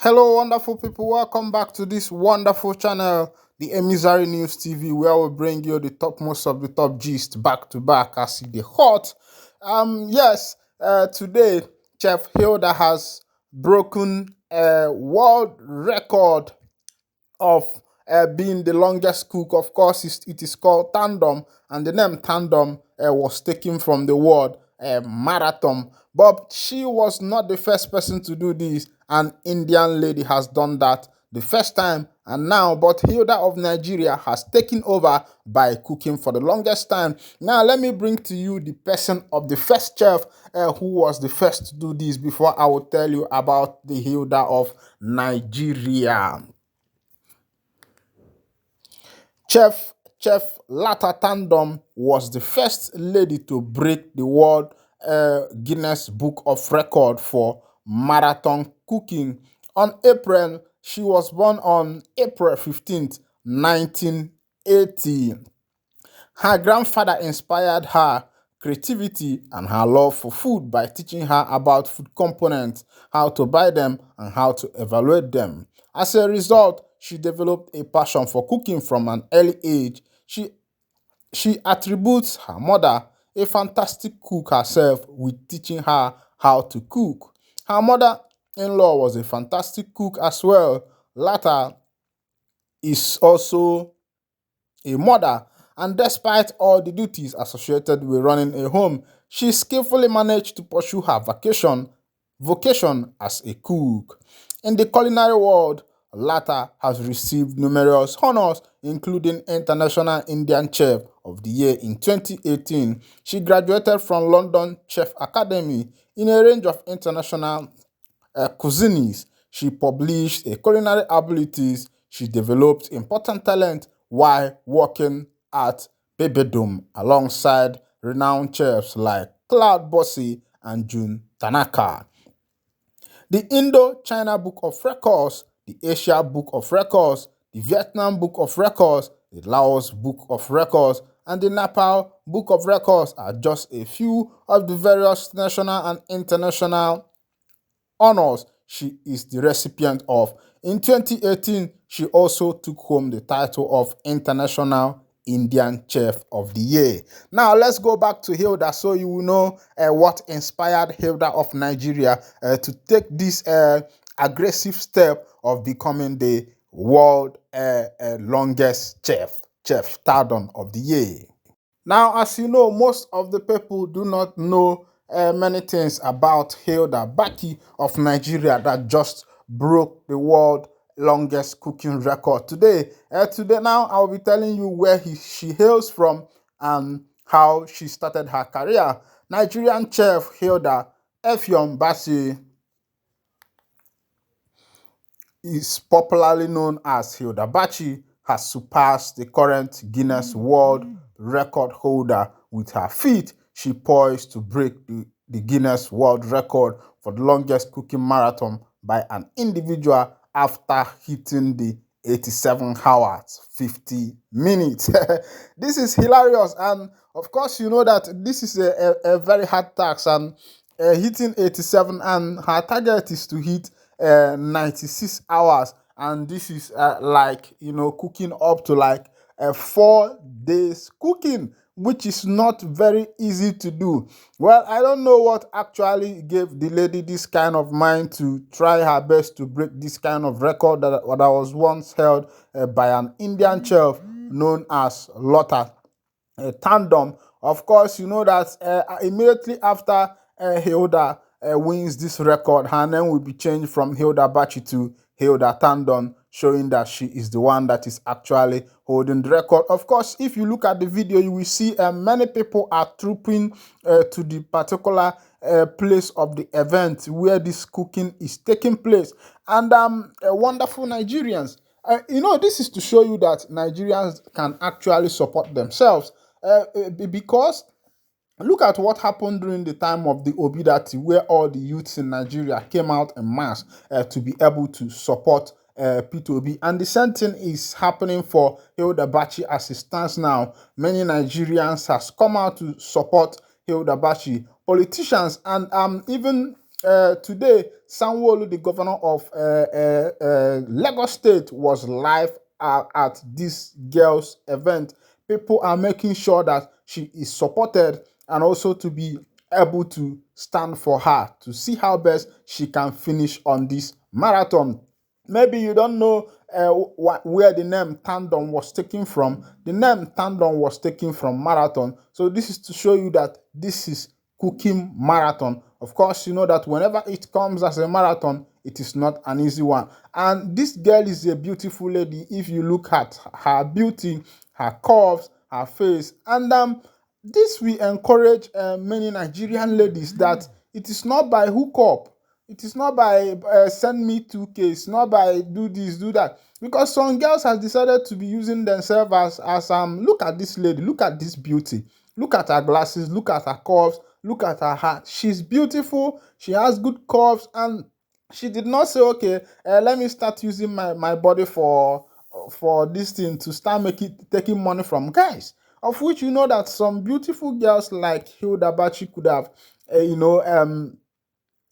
Hello, wonderful people. Welcome back to this wonderful channel, the Emissary News TV, where we bring you the topmost of the top gist back to back as the hot. Today, Chef Hilda has broken a world record of being the longest cook. Of course, it is called tandem, and the name tandem was taken from the word marathon. But she was not the first person to do this. An Indian lady has done that the first time, and now but Hilda of Nigeria has taken over by cooking for the longest time. Now let me bring to you the person of the first chef who was the first to do this before I will tell you about the Hilda of Nigeria. Chef Lata Tandem was the first lady to break the World Guinness Book of Record for marathon cooking. She was born on April 15th, 1980. Her grandfather inspired her creativity and her love for food by teaching her about food components, how to buy them, and how to evaluate them. As a result, she developed a passion for cooking from an early age. She attributes her mother, a fantastic cook herself, with teaching her how to cook. Her mother-in-law was a fantastic cook as well. Latter is also a mother, and despite all the duties associated with running a home, she skillfully managed to pursue her vocation as a cook. In the culinary world, Lata has received numerous honors, including International Indian Chef of the Year in 2018. She graduated from London Chef Academy in a range of international cuisines. She published a culinary abilities. She developed important talent while working at Bebedum alongside renowned chefs like Claude Bossy and Jun Tanaka. The Indo-China Book of Records, the Asia Book of Records, the Vietnam Book of Records, the Laos Book of Records, and the Nepal Book of Records are just a few of the various national and international honors she is the recipient of. In 2018, she also took home the title of International Indian Chef of the Year. Now, let's go back to Hilda so you will know what inspired Hilda of Nigeria to take this aggressive step of becoming the world longest chef Tardon of the Year. Now, as you know, most of the people do not know many things about Hilda Baci of Nigeria that just broke the world longest cooking record today. Now, I'll be telling you where she hails from and how she started her career. Nigerian chef Hilda Baci is popularly known as Hilda Baci, has surpassed the current Guinness World Record holder with her feat. She poised to break the Guinness World Record for the longest cooking marathon by an individual after hitting the 87 hours 50 minutes. This is hilarious, and of course you know that this is a very hard task, and hitting 87, and her target is to hit 96 hours, and this is like, you know, cooking up to like 4 days cooking, which is not very easy to do. Well, I don't know what actually gave the lady this kind of mind to try her best to break this kind of record that was once held by an Indian chef known as Lotta Tandem. Of course, you know that immediately after Hilda wins this record, her name will be changed from Hilda Baci to Hilda Tandon, showing that she is the one that is actually holding the record. Of course, if you look at the video, you will see many people are trooping to the particular place of the event where this cooking is taking place. And wonderful Nigerians. You know, this is to show you that Nigerians can actually support themselves because look at what happened during the time of the Obidati, where all the youths in Nigeria came out en masse to be able to support P2B. And the same thing is happening for Hilda Baci as it stands now. Many Nigerians has come out to support Hilda Baci. Politicians and even Today, Sanwolu, the governor of Lagos State, was live at this girl's event. People are making sure that she is supported and also to be able to stand for her to see how best she can finish on this marathon. Maybe you don't know where the name tandem was taken from. The name tandem was taken from marathon. So this is to show you that this is cooking marathon. Of course, you know that whenever it comes as a marathon, it is not an easy one. And this girl is a beautiful lady. If you look at her beauty, her curves, her face, and this will encourage many Nigerian ladies that it is not by hook up, it is not by send me 2K, it's not by do this, do that. Because some girls have decided to be using themselves as look at this lady, look at this beauty, look at her glasses, look at her curves, look at her heart. She's beautiful, she has good curves, and she did not say, okay, let me start using my body for this thing to start making taking money from guys. Of which you know that some beautiful girls like Hilda Baci could have,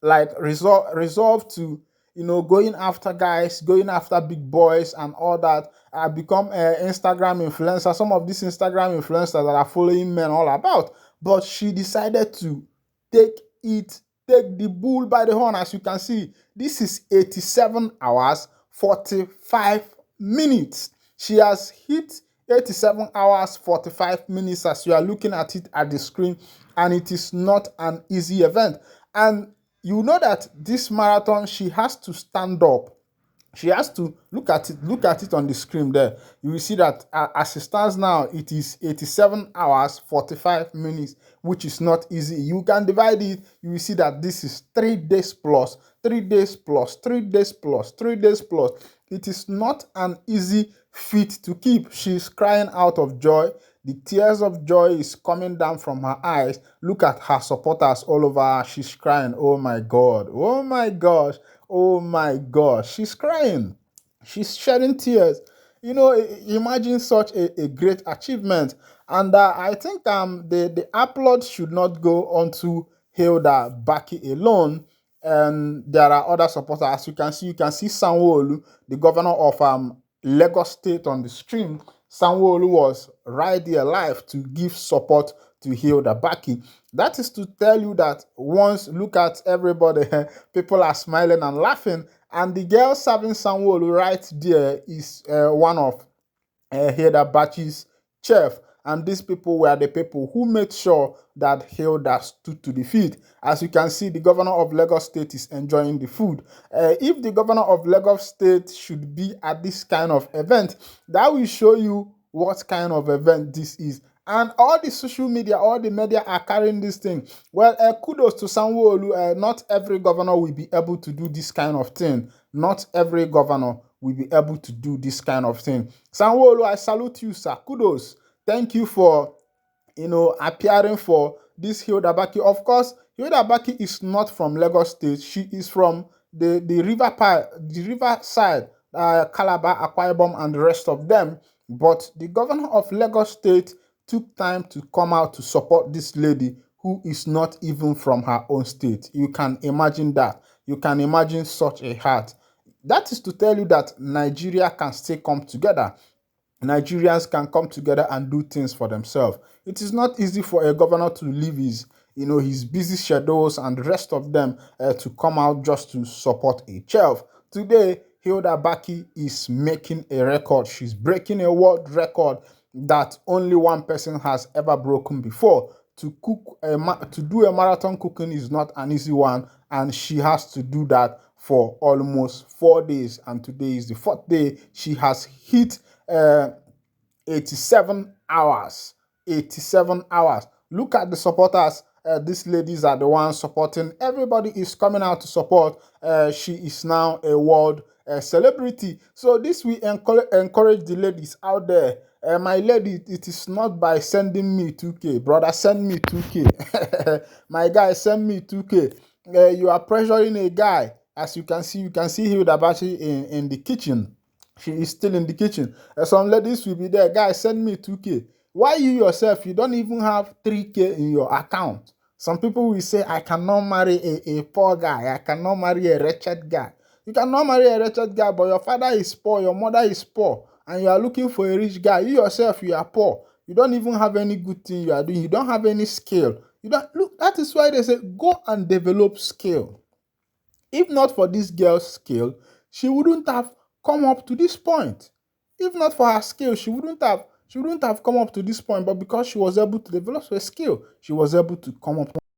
like resolve to going after guys, going after big boys and all that. Become Instagram influencer. Some of these Instagram influencers that are following men all about, but she decided to take it take the bull by the horn. As you can see, this is 87 hours 45 minutes. She has hit 87 hours 45 minutes as you are looking at it at the screen, and it is not an easy event. And you know that this marathon, she has to stand up. She has to look at it on the screen there. You will see that as it stands now, it is 87 hours 45 minutes, which is not easy. You can divide it. You will see that this is 3 days plus 3 days plus 3 days plus 3 days plus. It is not an easy feat to keep. She's crying out of joy. The tears of joy is coming down from her eyes. Look at her supporters all over her. She's crying. Oh my God. Oh my gosh. Oh my gosh. She's crying. She's shedding tears. Imagine such a great achievement. And I think the applaud should not go onto Hilda Baci alone. And there are other supporters. As you can see Sanwolu, the governor of Lagos State, on the stream. Sanwolu was right there live to give support to Hilda Baci. That is to tell you that once look at everybody, people are smiling and laughing, and the girl serving Sanwolu right there is one of Hilda Baci's chef. And these people were the people who made sure that Hilda stood to the feet. As you can see, the governor of Lagos State is enjoying the food. If the governor of Lagos State should be at this kind of event, that will show you what kind of event this is. And all the social media, all the media are carrying this thing. Well, kudos to Sanwo-Olu. Not every governor will be able to do this kind of thing. Not every governor will be able to do this kind of thing. Sanwo-Olu, I salute you, sir. Kudos. Thank you for, appearing for this Hilda Baci. Of course, Hilda Baci is not from Lagos State. She is from the river side, Calabar, Akwa Ibom, and the rest of them. But the governor of Lagos State took time to come out to support this lady who is not even from her own state. You can imagine that. You can imagine such a heart. That is to tell you that Nigeria can still come together. Nigerians can come together and do things for themselves. It is not easy for a governor to leave his busy schedules and the rest of them to come out just to support a child. Today, Hilda Baci is making a record. She's breaking a world record that only one person has ever broken before. To do a marathon cooking is not an easy one, and she has to do that for almost 4 days. And today is the 4th day. She has hit 87 hours. 87 hours. Look at the supporters. These ladies are the ones supporting. Everybody is coming out to support. She is now a world celebrity. So this will encourage the ladies out there. My lady, it is not by sending me 2K. Brother, send me 2K. My guy, send me 2K. You are pressuring a guy. As you can see Hilda Baci in the kitchen. She is still in the kitchen. Some ladies will be there. Guys, send me 2K. Why you yourself, you don't even have 3K in your account? Some people will say, I cannot marry a poor guy. I cannot marry a wretched guy. You cannot marry a wretched guy, but your father is poor, your mother is poor, and you are looking for a rich guy. You yourself, you are poor. You don't even have any good thing you are doing. You don't have any skill. You don't look. That is why they say, go and develop skill. If not for this girl's skill, she wouldn't have come up to this point. If not for her skill, she wouldn't have come up to this point. But because she was able to develop her skill, she was able to come up